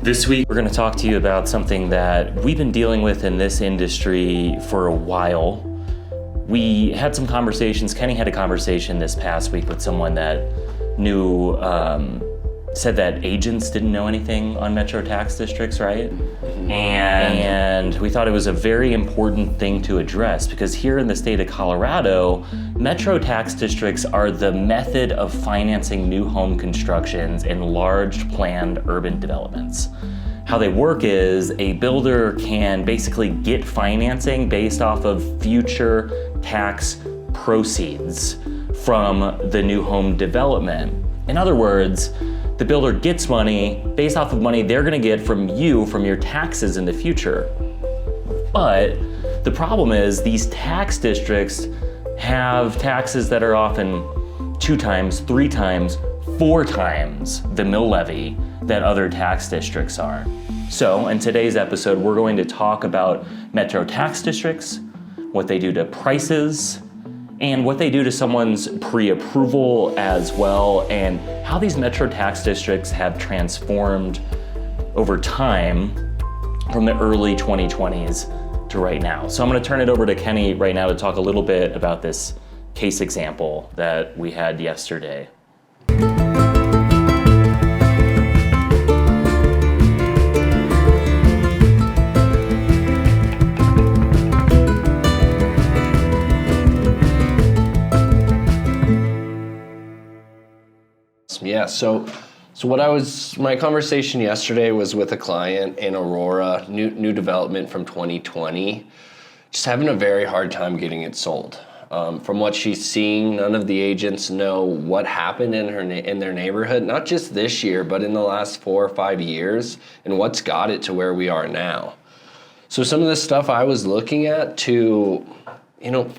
This week, we're going to talk to you about something that we've been dealing with in this industry for a while. We had some conversations. Kenny had a conversation this past week with someone that knew, said that agents didn't know anything on metro tax districts, right? And we thought it was a very important thing to address because here in the state of Colorado, metro tax districts are the method of financing new home constructions in large planned urban developments. How they work is a builder can basically get financing based off of future tax proceeds from the new home development. In other words, the builder gets money based off of money they're gonna get from you from your taxes in the future. But the problem is these tax districts have taxes that are often 2 times, 3 times, 4 times the mill levy that other tax districts are. So in today's episode, we're going to talk about metro tax districts, what they do to prices, and what they do to someone's pre-approval as well, and how these metro tax districts have transformed over time from the early 2020s to right now. So I'm gonna turn it over to Kenny right now to talk a little bit about this case example that we had yesterday. Yeah, so my conversation yesterday was with a client in Aurora, new development from 2020, just having a very hard time getting it sold. From what she's seeing, none of the agents know what happened in their neighborhood, not just this year, but in the last 4 or 5 years, and what's got it to where we are now. So some of the stuff I was looking at to,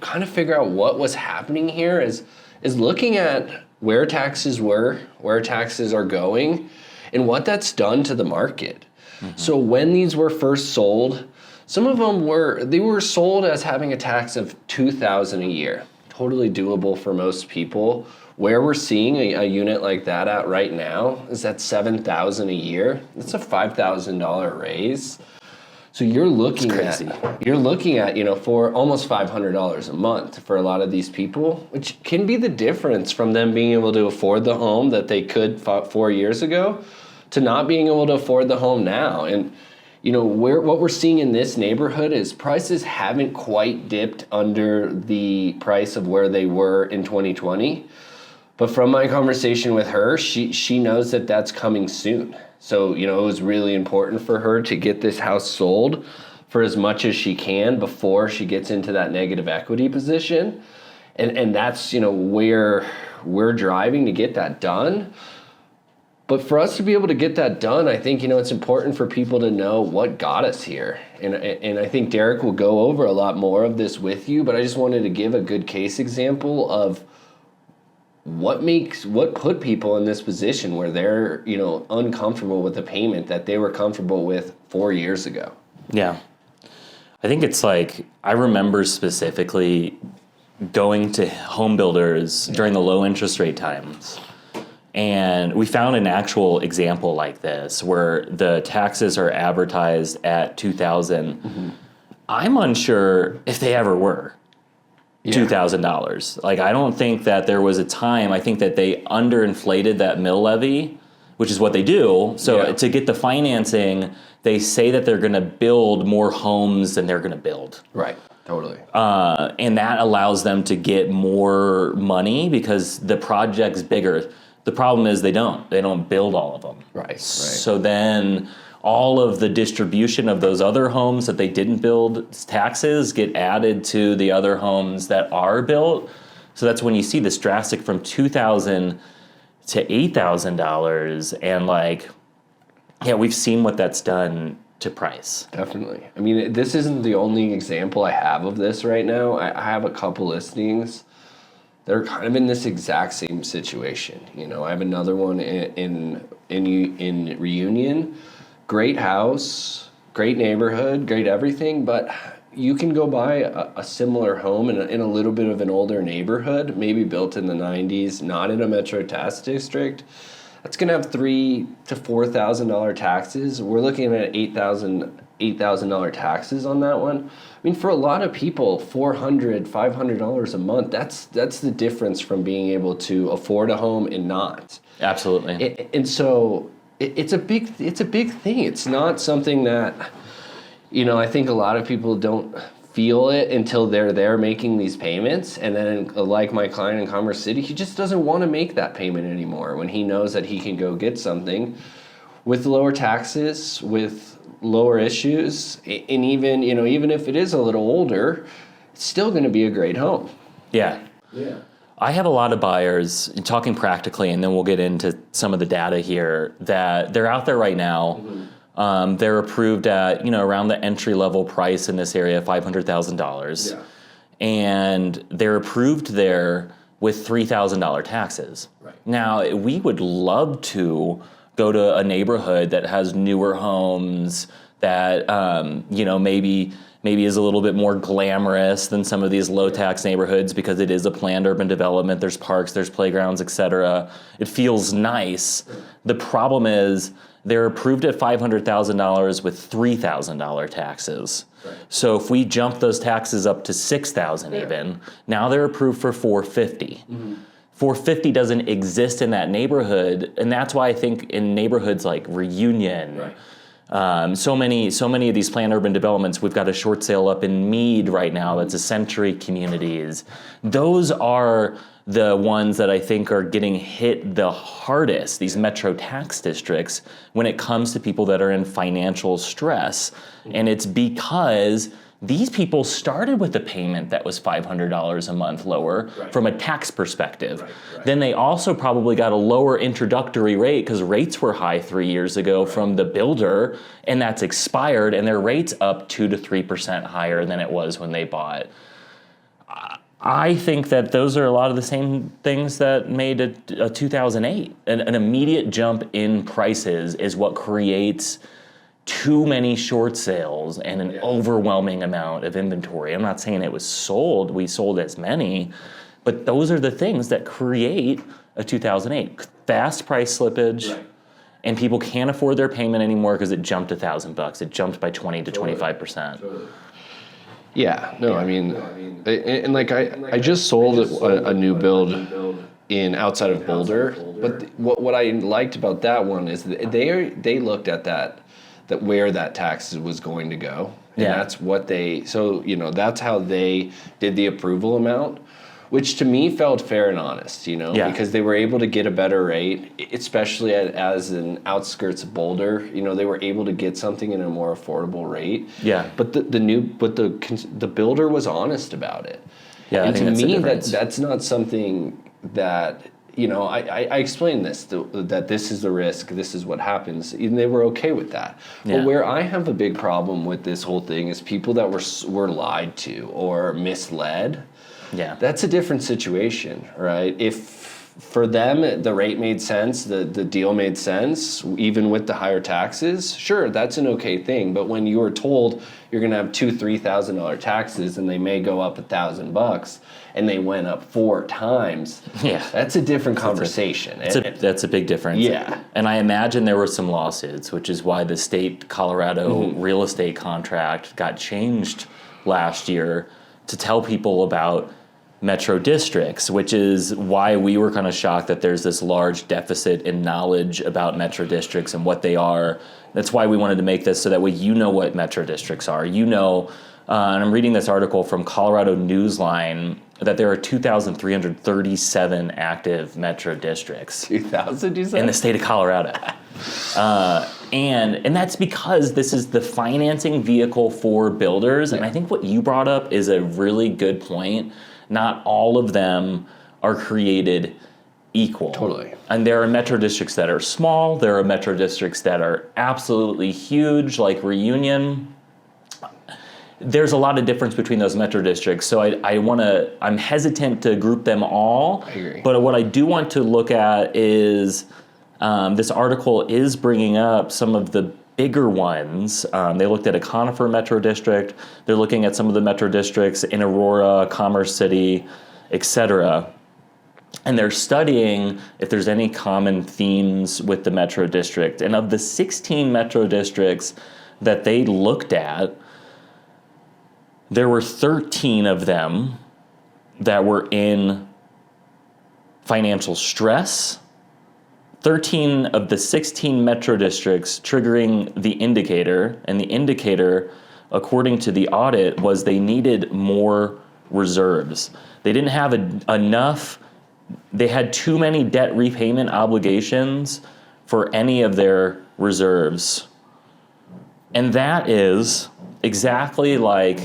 kind of figure out what was happening here is looking at where taxes were, where taxes are going, and what that's done to the market. Mm-hmm. So when these were first sold, some of them were sold as having a tax of $2,000 a year. Totally doable for most people. Where we're seeing a unit like that at right now is at $7,000 a year. That's a $5,000 raise. So you're looking at, for almost $500 a month for a lot of these people, which can be the difference from them being able to afford the home that they could 4 years ago to not being able to afford the home now. And, what we're seeing in this neighborhood is prices haven't quite dipped under the price of where they were in 2020. But from my conversation with her, she knows that that's coming soon. So, it was really important for her to get this house sold for as much as she can before she gets into that negative equity position. And that's, where we're driving to get that done. But for us to be able to get that done, I think, it's important for people to know what got us here. And I think Derek will go over a lot more of this with you, but I just wanted to give a good case example of what put people in this position where they're, uncomfortable with the payment that they were comfortable with 4 years ago. Yeah. I think it's like, I remember specifically going to home builders during the low interest rate times. And we found an actual example like this where the taxes are advertised at $2,000. Mm-hmm. I'm unsure if they ever were. $2,000. Like, I don't think that there was a time, I think that they underinflated that mill levy, which is what they do. So to get the financing, they say that they're gonna build more homes than they're gonna build. Right, totally. And that allows them to get more money because the project's bigger. The problem is they don't build all of them. Right. So then all of the distribution of those other homes that they didn't build, taxes get added to the other homes that are built. So that's when you see this drastic from $2,000 to $8,000. And we've seen what that's done to price. Definitely. I mean, this isn't the only example I have of this right now. I have a couple listings. They're kind of in this exact same situation. I have another one in Reunion. Great house, great neighborhood, great everything, but you can go buy a similar home in a little bit of an older neighborhood, maybe built in the 90s, not in a metro tax district, that's going to have $3,000 to $4,000 taxes. We're looking at $8,000 taxes on that one. I mean, for a lot of people, $400, $500 a month, that's the difference from being able to afford a home and not. Absolutely. And so it's a big thing. It's not something that, I think a lot of people don't feel it until they're there making these payments. And then, like my client in Commerce City, he just doesn't want to make that payment anymore when he knows that he can go get something with lower taxes, with lower issues, and even if it is a little older, it's still going to be a great home. Yeah. I have a lot of buyers, talking practically, and then we'll get into some of the data here, that they're out there right now. Mm-hmm. They're approved at, around the entry level price in this area, $500,000. Yeah. And they're approved there with $3,000 taxes. Right. Now, we would love to go to a neighborhood that has newer homes, that maybe is a little bit more glamorous than some of these low tax neighborhoods, because it is a planned urban development. There's parks, there's playgrounds, etc. It feels nice. The problem is they're approved at $500,000 with $3,000 taxes. Right. So if we jump those taxes up to $6,000 even, now they're approved for $450,000. Mm-hmm. $450,000 doesn't exist in that neighborhood, and that's why I think in neighborhoods like Reunion, right. So many of these planned urban developments, we've got a short sale up in Mead right now that's a Century Communities. Those are the ones that I think are getting hit the hardest, these metro tax districts, when it comes to people that are in financial stress. And it's because these people started with a payment that was $500 a month lower from a tax perspective. Right. Then they also probably got a lower introductory rate because rates were high 3 years ago from the builder, and that's expired, and their rate's up 2 to 3% higher than it was when they bought. I think that those are a lot of the same things that made a 2008. An immediate jump in prices is what creates too many short sales and an overwhelming amount of inventory. I'm not saying it was sold, we sold as many, but those are the things that create a 2008. Fast price slippage, and people can't afford their payment anymore because it jumped $1,000. It jumped by 20 to 25%. Totally. Yeah, no, I mean, I just sold a new build in outside of Boulder, but what I liked about that one is that they looked at that where that tax was going to go, and that's what that's how they did the approval amount, which to me felt fair and honest, because they were able to get a better rate, especially as in outskirts of Boulder. They were able to get something in a more affordable rate. Yeah. But the builder was honest about it. Yeah. And to me, that's not something that I explained this that this is the risk, this is what happens, and they were okay with that. Yeah. But where I have a big problem with this whole thing is people that were lied to or misled. Yeah, that's a different situation, right? If for them the rate made sense, the deal made sense, even with the higher taxes, sure, that's an okay thing. But when you are told you're going to have $2,000-$3,000 taxes and they may go up $1,000, and they went up 4 times, that's a different conversation. That's a big difference. Yeah, and I imagine there were some lawsuits, which is why the state Colorado real estate contract got changed last year to tell people about metro districts, which is why we were kind of shocked that there's this large deficit in knowledge about metro districts and what they are. That's why we wanted to make this so that way what metro districts are. And I'm reading this article from Colorado Newsline that there are 2,337 active metro districts. 2,000, you said? In the state of Colorado. And that's because this is the financing vehicle for builders. And I think what you brought up is a really good point. Not all of them are created equal. Totally. And there are metro districts that are small. There are metro districts that are absolutely huge, like Reunion. There's a lot of difference between those metro districts. So I'm hesitant to group them all. I agree. But what I do want to look at is this article is bringing up some of the bigger ones. They looked at a Conifer metro district. They're looking at some of the metro districts in Aurora, Commerce City, etc. And they're studying if there's any common themes with the metro district. And of the 16 metro districts that they looked at, there were 13 of them that were in financial stress. 13 of the 16 metro districts triggering the indicator, and the indicator, according to the audit, was they needed more reserves. They didn't have enough, they had too many debt repayment obligations for any of their reserves. And that is exactly like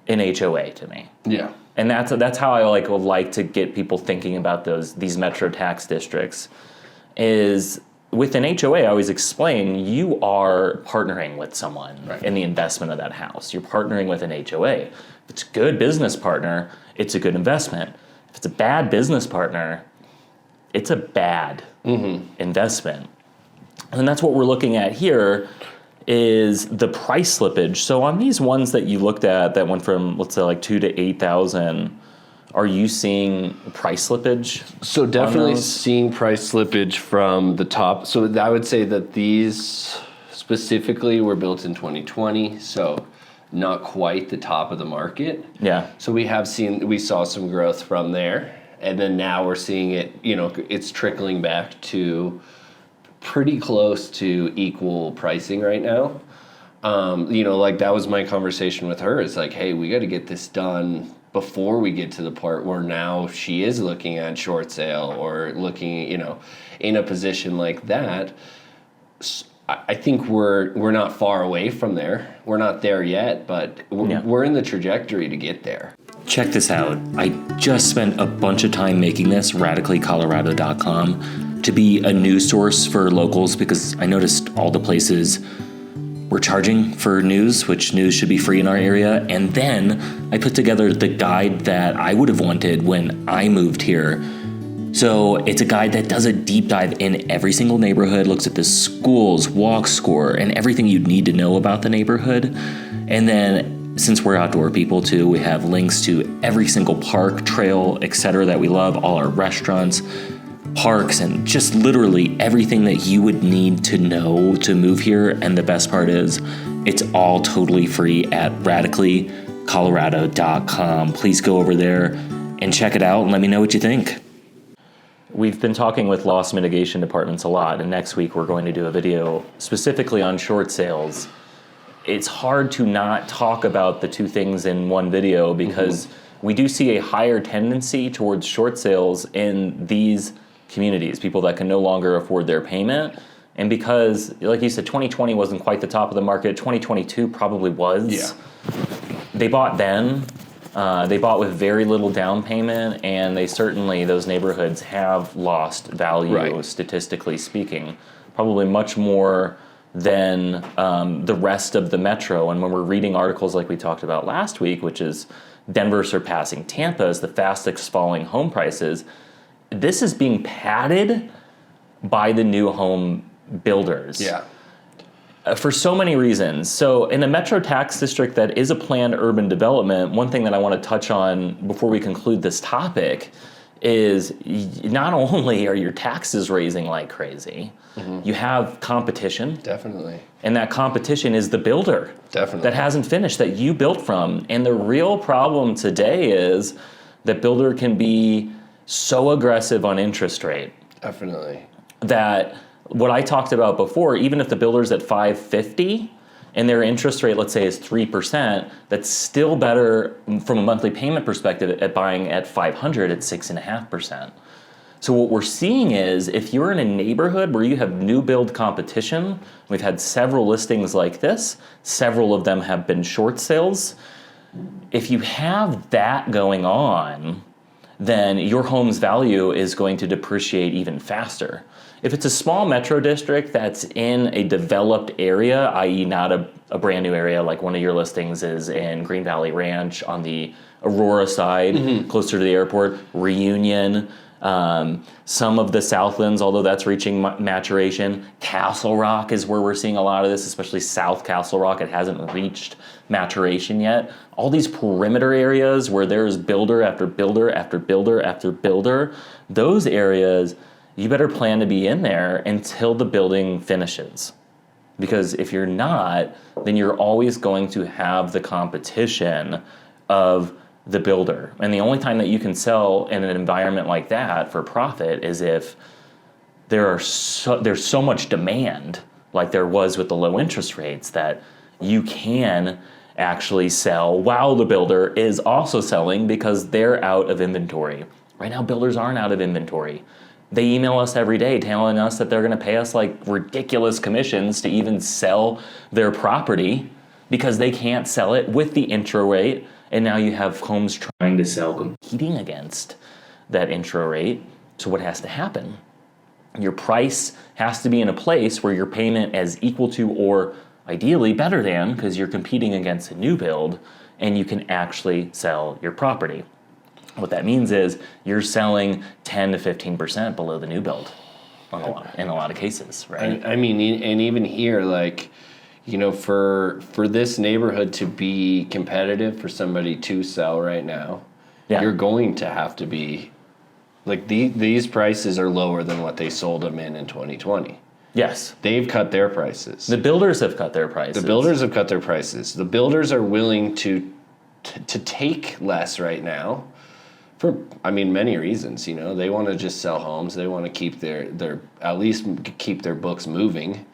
an HOA to me. Yeah. And that's how I would like to get people thinking about these metro tax districts. Is with an HOA, I always explain you are partnering with someone in the investment of that house. You're partnering with an HOA. If it's a good business partner, it's a good investment. If it's a bad business partner, it's a bad investment. And that's what we're looking at here is the price slippage. So on these ones that you looked at that went from, let's say, like 2 to 8,000, are you seeing price slippage? So definitely seeing price slippage from the top. So I would say that these specifically were built in 2020, so not quite the top of the market. Yeah. So we saw some growth from there, and then now we're seeing it, it's trickling back to pretty close to equal pricing right now. Like that was my conversation with her. It's like, hey, we got to get this done before we get to the part where now she is looking at short sale or looking, in a position like that. I think we're not far away from there. We're not there yet, but we're in the trajectory to get there. Check this out. I just spent a bunch of time making this, radicallycolorado.com, to be a news source for locals because I noticed all the places were charging for news, which news should be free in our area. And then I put together the guide that I would have wanted when I moved here. So it's a guide that does a deep dive in every single neighborhood, looks at the schools, walk score, and everything you'd need to know about the neighborhood. And then since we're outdoor people too, we have links to every single park, trail, etc. that we love, all our restaurants, parks, and just literally everything that you would need to know to move here. And the best part is it's all totally free at radicallycolorado.com. Please go over there and check it out and let me know what you think. We've been talking with loss mitigation departments a lot, and next week we're going to do a video specifically on short sales. It's hard to not talk about the two things in one video because we do see a higher tendency towards short sales in these communities, people that can no longer afford their payment. And because, like you said, 2020 wasn't quite the top of the market, 2022 probably was. Yeah. They bought then. They bought with very little down payment, and those neighborhoods have lost value, statistically speaking, probably much more than the rest of the metro. And when we're reading articles like we talked about last week, which is Denver surpassing Tampa as the fastest falling home prices, this is being padded by the new home builders. Yeah. For so many reasons. So in a metro tax district that is a planned urban development, one thing that I want to touch on before we conclude this topic is not only are your taxes raising like crazy, you have competition. Definitely. And that competition is the builder. Definitely. That hasn't finished, that you built from. And the real problem today is that builder can be so aggressive on interest rate. Definitely. That what I talked about before, even if the builder's at 550 and their interest rate, let's say, is 3%, that's still better from a monthly payment perspective at buying at 500 at 6.5%. So what we're seeing is if you're in a neighborhood where you have new build competition, we've had several listings like this, several of them have been short sales. If you have that going on, then your home's value is going to depreciate even faster. If it's a small metro district that's in a developed area, i.e. not a brand new area like one of your listings is in Green Valley Ranch on the Aurora side, closer to the airport, Reunion, Some of the Southlands, although that's reaching maturation. Castle Rock is where we're seeing a lot of this, especially South Castle Rock. It hasn't reached maturation yet. All these perimeter areas where there's builder after builder after builder after builder, those areas, you better plan to be in there until the building finishes. Because if you're not, then you're always going to have the competition of the builder. And the only time that you can sell in an environment like that for profit is if there's so much demand, like there was with the low interest rates, that you can actually sell while the builder is also selling because they're out of inventory. Right now, builders aren't out of inventory. They email us every day telling us that they're going to pay us like ridiculous commissions to even sell their property because they can't sell it with the intro rate. And now you have homes trying to sell competing against that intro rate. So what has to happen? Your price has to be in a place where your payment is equal to or ideally better than, because you're competing against a new build, and you can actually sell your property. What that means is you're selling 10 to 15% below the new build in a lot of cases, right? I mean, and even here, like, you know, for this neighborhood to be competitive for somebody to sell right now, you're going to have to be, like, these prices are lower than what they sold them in 2020. Yes. They've cut their prices. The builders have cut their prices. The builders have cut their prices. The builders are willing to take less right now. For, I mean, many reasons, you know. They want to just sell homes. They want to keep their at least keep their books moving.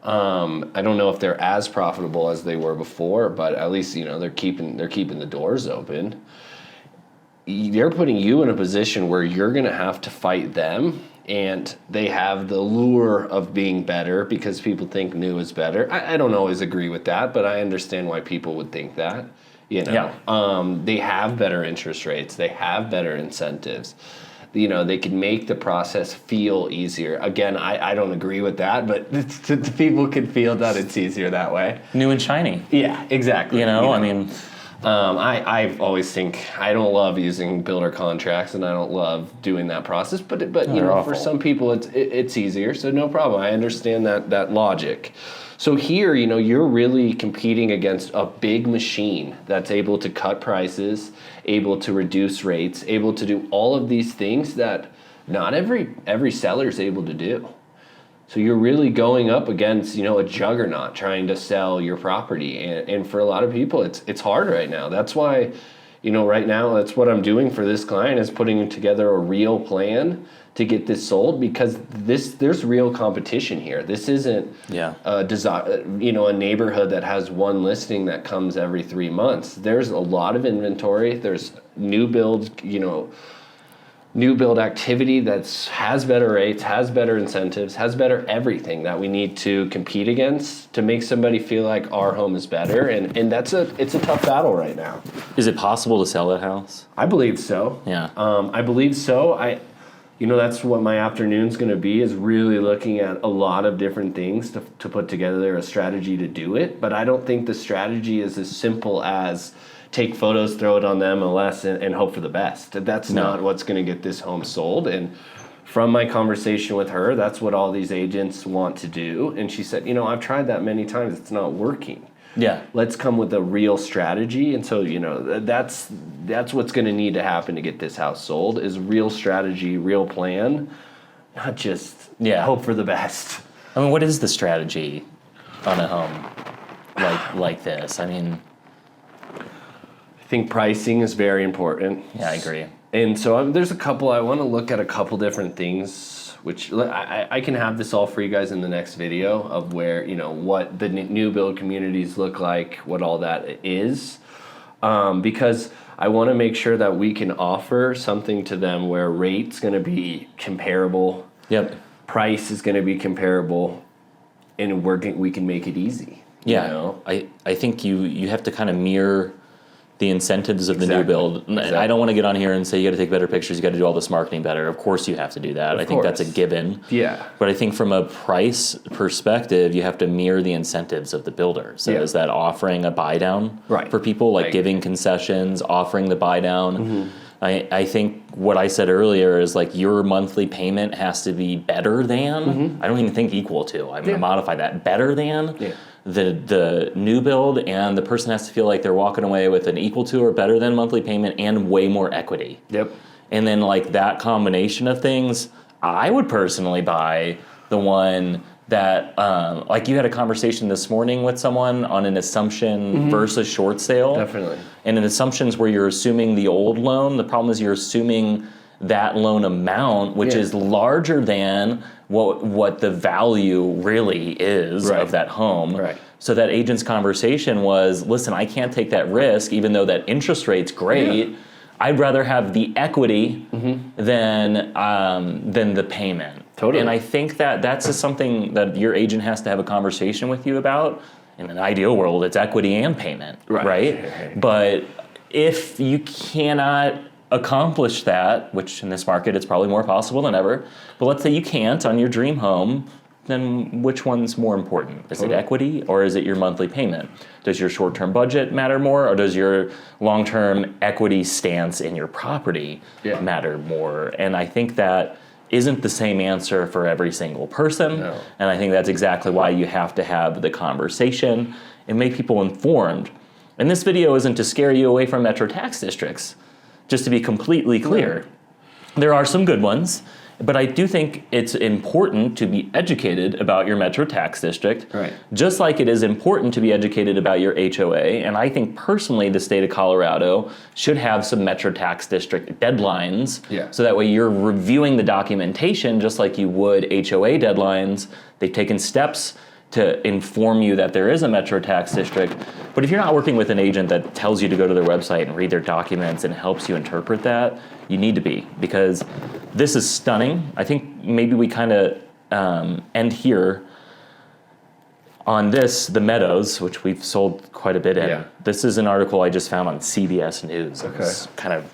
I don't know if they're as profitable as they were before, but at least, you know, they're keeping the doors open. They're putting you in a position where you're going to have to fight them, and they have the lure of being better because people think new is better. I don't always agree with that, but I understand why people would think that. You know, they have better interest rates. They have better incentives. You know, they can make the process feel easier. Again, I don't agree with that, but the people can feel that it's easier that way. New and shiny. Yeah, exactly. You know, I mean, I always think I don't love using builder contracts, and I don't love doing that process. But you know, awful. For some people, it's easier. So no problem. I understand that logic. So here, you know, you're really competing against a big machine that's able to cut prices, able to reduce rates, able to do all of these things that not every seller is able to do. So you're really going up against, you know, a juggernaut trying to sell your property. And for a lot of people, it's hard right now. That's why, you know, right now, that's what I'm doing for this client, is putting together a real plan to get this sold, because there's real competition here. This isn't a neighborhood that has one listing that comes every 3 months. There's a lot of inventory. There's new build activity that has better rates, has better incentives, has better everything that we need to compete against to make somebody feel like our home is better. And it's a tough battle right now. is it possible to sell that house? I believe so. Yeah. I believe so. You know, that's what my afternoon's going to be, is really looking at a lot of different things to put together a strategy to do it. But I don't think the strategy is as simple as take photos, throw it on the MLS, and hope for the best. That's not what's going to get this home sold. And from my conversation with her, that's what all these agents want to do. And she said, you know, I've tried that many times. It's not working. Yeah. Let's come with a real strategy. And so, you know, that's what's going to need to happen to get this house sold, is real strategy, real plan, not just hope for the best. I mean, what is the strategy on a home like this? I mean, I think pricing is very important. yeah, I agree. And so I want to look at a couple different things, which I can have this all for you guys in the next video, of where, you know, what the new build communities look like, what all that is. Because I want to make sure that we can offer something to them where rate's going to be comparable. Yep. Price is going to be comparable, and we can make it easy. Yeah. You know? I think you have to kind of mirror the incentives of the new build. Exactly. I don't want to get on here and say you got to take better pictures, you got to do all this marketing better. Of course you have to do that. I think that's a given. Yeah. But I think from a price perspective, you have to mirror the incentives of the builder. So is that offering a buy down for people, like giving concessions, offering the buy down? I think what I said earlier is like your monthly payment has to be better than, I don't even think equal to, I'm going to modify that, better than the new build, and the person has to feel like they're walking away with an equal to or better than monthly payment and way more equity. Yep. And then like that combination of things, I would personally buy the one that, like you had a conversation this morning with someone on an assumption versus short sale. Definitely. And in assumptions where you're assuming the old loan, the problem is you're assuming that loan amount, which is larger than what the value really is of that home. Right. So that agent's conversation was, listen, I can't take that risk, even though that interest rate's great. Yeah. I'd rather have the equity than the payment. Totally. And I think that that's just something that your agent has to have a conversation with you about. In an ideal world, it's equity and payment, right? But if you cannot accomplish that, which in this market it's probably more possible than ever, but let's say you can't on your dream home, then which one's more important? Is it equity or is it your monthly payment? Does your short-term budget matter more, or does your long-term equity stance in your property matter more? And I think that isn't the same answer for every single person. No. And I think that's exactly why you have to have the conversation and make people informed. And this video isn't to scare you away from metro tax districts, just to be completely clear. There are some good ones, but I do think it's important to be educated about your metro tax district, just like it is important to be educated about your HOA. And I think personally the state of Colorado should have some metro tax district deadlines, so that way you're reviewing the documentation just like you would HOA deadlines. They've taken steps to inform you that there is a metro tax district. But if you're not working with an agent that tells you to go to their website and read their documents and helps you interpret that, you need to be, because this is stunning. I think maybe we kind of end here on this, the Meadows, which we've sold quite a bit in. Yeah. This is an article I just found on CBS News. I was kind of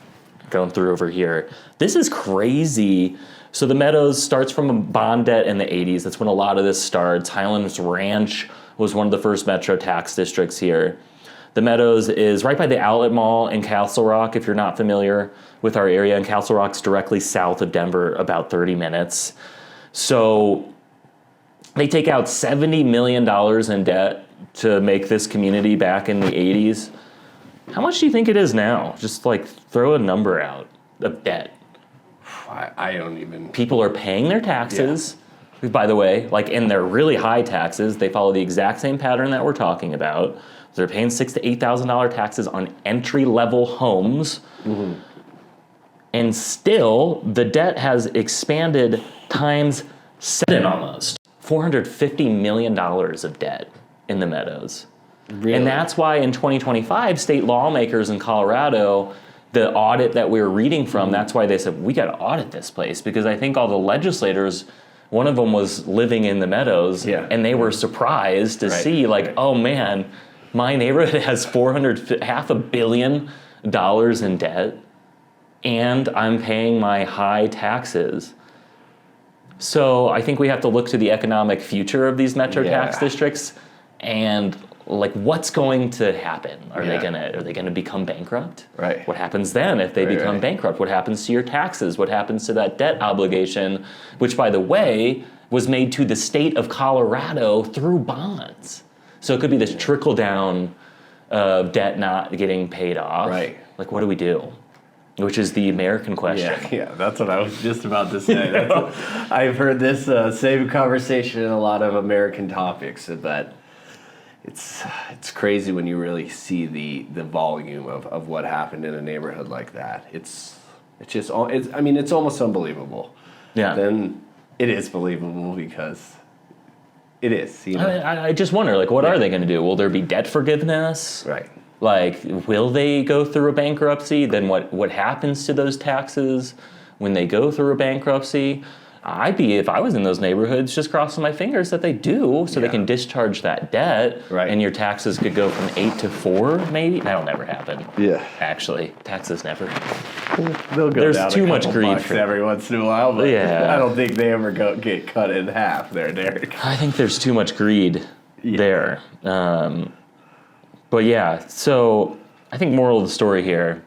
going through over here. This is crazy. So the Meadows starts from a bond debt in the 80s. That's when a lot of this starts. Highlands Ranch was one of the first metro tax districts here. The Meadows is right by the Outlet Mall in Castle Rock, if you're not familiar with our area. And Castle Rock's directly south of Denver, about 30 minutes. So they take out $70 million in debt to make this community back in the 80s. How much do you think it is now? Just like throw a number out of debt. I don't even... People are paying their taxes. Yeah. By the way, like in their really high taxes, they follow the exact same pattern that we're talking about. They're paying $6,000 to $8,000 taxes on entry-level homes. And still, the debt has expanded times 7 almost. $450 million of debt in the Meadows. Really? And that's why in 2025, state lawmakers in Colorado, the audit that we were reading from, that's why they said, we got to audit this place, because I think all the legislators, one of them was living in the Meadows, and they were surprised to see, like, oh man, my neighborhood has $500 million in debt, and I'm paying my high taxes. So I think we have to look to the economic future of these metro tax districts, and like, what's going to happen? Are they gonna become bankrupt? Right. What happens then if they become bankrupt? What happens to your taxes? What happens to that debt obligation, which, by the way, was made to the state of Colorado through bonds? So it could be this trickle down of debt not getting paid off. Right. Like, what do we do? Which is the American question. Yeah, that's what I was just about to say. I've heard this same conversation in a lot of American topics, that it's crazy when you really see the volume of what happened in a neighborhood like that. It's almost unbelievable. Yeah. Then it is believable because it is. You know? I just wonder, like, what are they going to do? Will there be debt forgiveness? Right. Like, will they go through a bankruptcy? Then what happens to those taxes when they go through a bankruptcy? I'd be, if I was in those neighborhoods, just crossing my fingers that they do, so they can discharge that debt, and your taxes could go from 8 to 4, maybe. That'll never happen. Yeah, actually, taxes never. They'll go There's down too a much couple greed bucks every once in a while, but I don't think they ever get cut in half there, Derek. I think there's too much greed there. But yeah, so I think moral of the story here,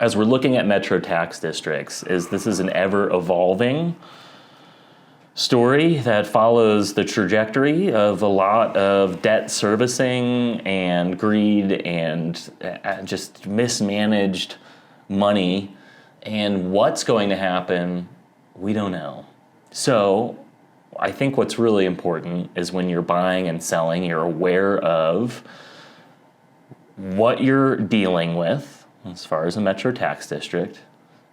as we're looking at metro tax districts, this is an ever-evolving story that follows the trajectory of a lot of debt servicing and greed and just mismanaged money. And what's going to happen, we don't know. So I think what's really important is when you're buying and selling, you're aware of what you're dealing with as far as a metro tax district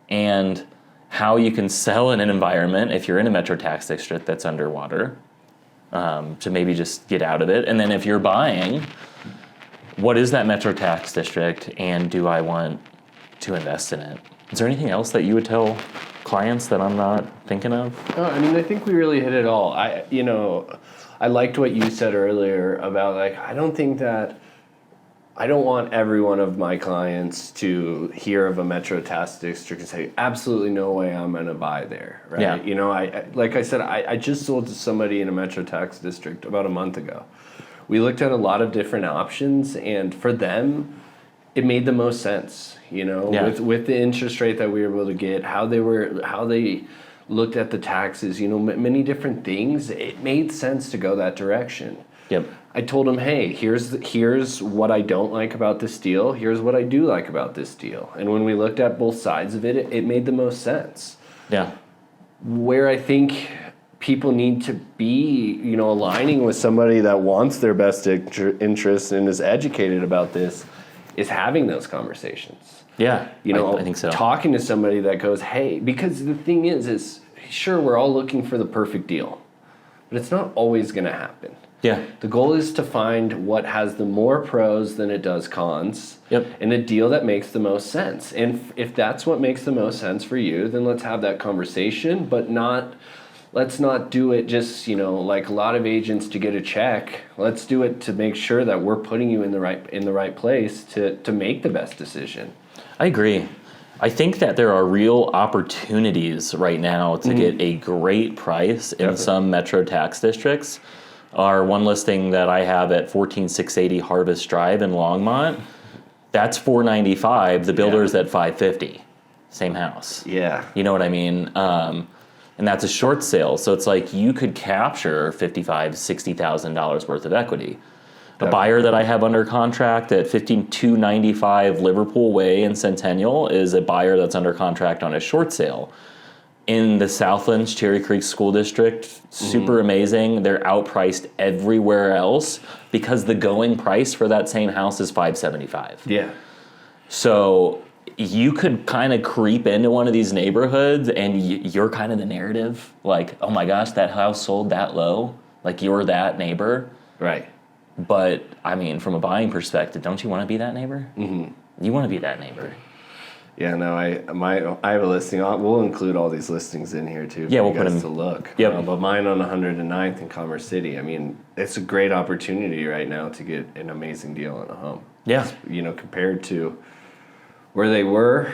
and how you can sell in an environment if you're in a metro tax district that's underwater, to maybe just get out of it. And then if you're buying, what is that metro tax district and do I want to invest in it? Is there anything else that you would tell clients that I'm not thinking of? No, I mean, I think we really hit it all. I liked what you said earlier about I don't want every one of my clients to hear of a metro tax district and say, absolutely no way I'm going to buy there, right? Yeah. Like I said, I just sold to somebody in a metro tax district about a month ago. We looked at a lot of different options, and for them, it made the most sense, with the interest rate that we were able to get, how they looked at the taxes, many different things. It made sense to go that direction. Yep. I told him, hey, here's what I don't like about this deal. Here's what I do like about this deal. And when we looked at both sides of it, it made the most sense. Yeah. Where I think people need to be, aligning with somebody that wants their best interest and is educated about this is having those conversations. Yeah, I think so. Talking to somebody that goes, hey, because the thing is sure, we're all looking for the perfect deal, but it's not always going to happen. Yeah. The goal is to find what has the more pros than it does cons. Yep. And a deal that makes the most sense. And if that's what makes the most sense for you, then let's have that conversation, but let's not do it just, like a lot of agents to get a check. Let's do it to make sure that we're putting you in the right place to make the best decision. I agree. I think that there are real opportunities right now to get a great price in some metro tax districts. Our one listing that I have at 14680 Harvest Drive in Longmont, that's $495. The builder's at $550. Same house. Yeah. You know what I mean? And that's a short sale. So it's like you could capture $55,000, $60,000 worth of equity. A buyer that I have under contract at 15295 Liverpool Way in Centennial is a buyer that's under contract on a short sale. In the Southlands Cherry Creek School District, super amazing. They're outpriced everywhere else because the going price for that same house is $575. Yeah. So you could kind of creep into one of these neighborhoods and you're kind of the narrative. Like, oh my gosh, that house sold that low. Like you're that neighbor. Right. But I mean, from a buying perspective, don't you want to be that neighbor? You want to be that neighbor. Yeah, no, I have a listing. We'll include all these listings in here too. Yeah, for we'll you put guys them to look. Yep. But mine on 109th in Commerce City. I mean, it's a great opportunity right now to get an amazing deal on a home. Yeah. Compared to where they were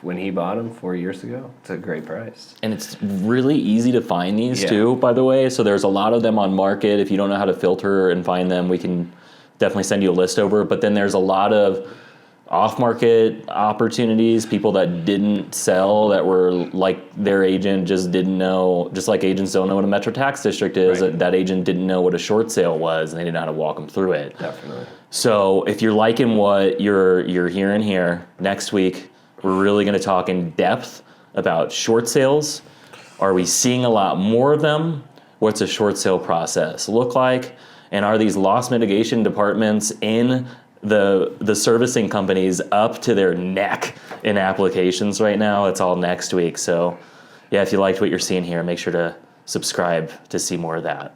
when he bought them 4 years ago, it's a great price. And it's really easy to find these too, by the way. So there's a lot of them on market. If you don't know how to filter and find them, we can definitely send you a list over. But then there's a lot of off-market opportunities, people that didn't sell, that were like their agent just didn't know, just like agents don't know what a metro tax district is, that agent didn't know what a short sale was and they didn't know how to walk them through it. Definitely. So if you're liking what you're hearing here, next week we're really going to talk in depth about short sales. Are we seeing a lot more of them? What's a short sale process look like? And are these loss mitigation departments in the servicing companies up to their neck in applications right now? It's all next week. So yeah, if you liked what you're seeing here, make sure to subscribe to see more of that.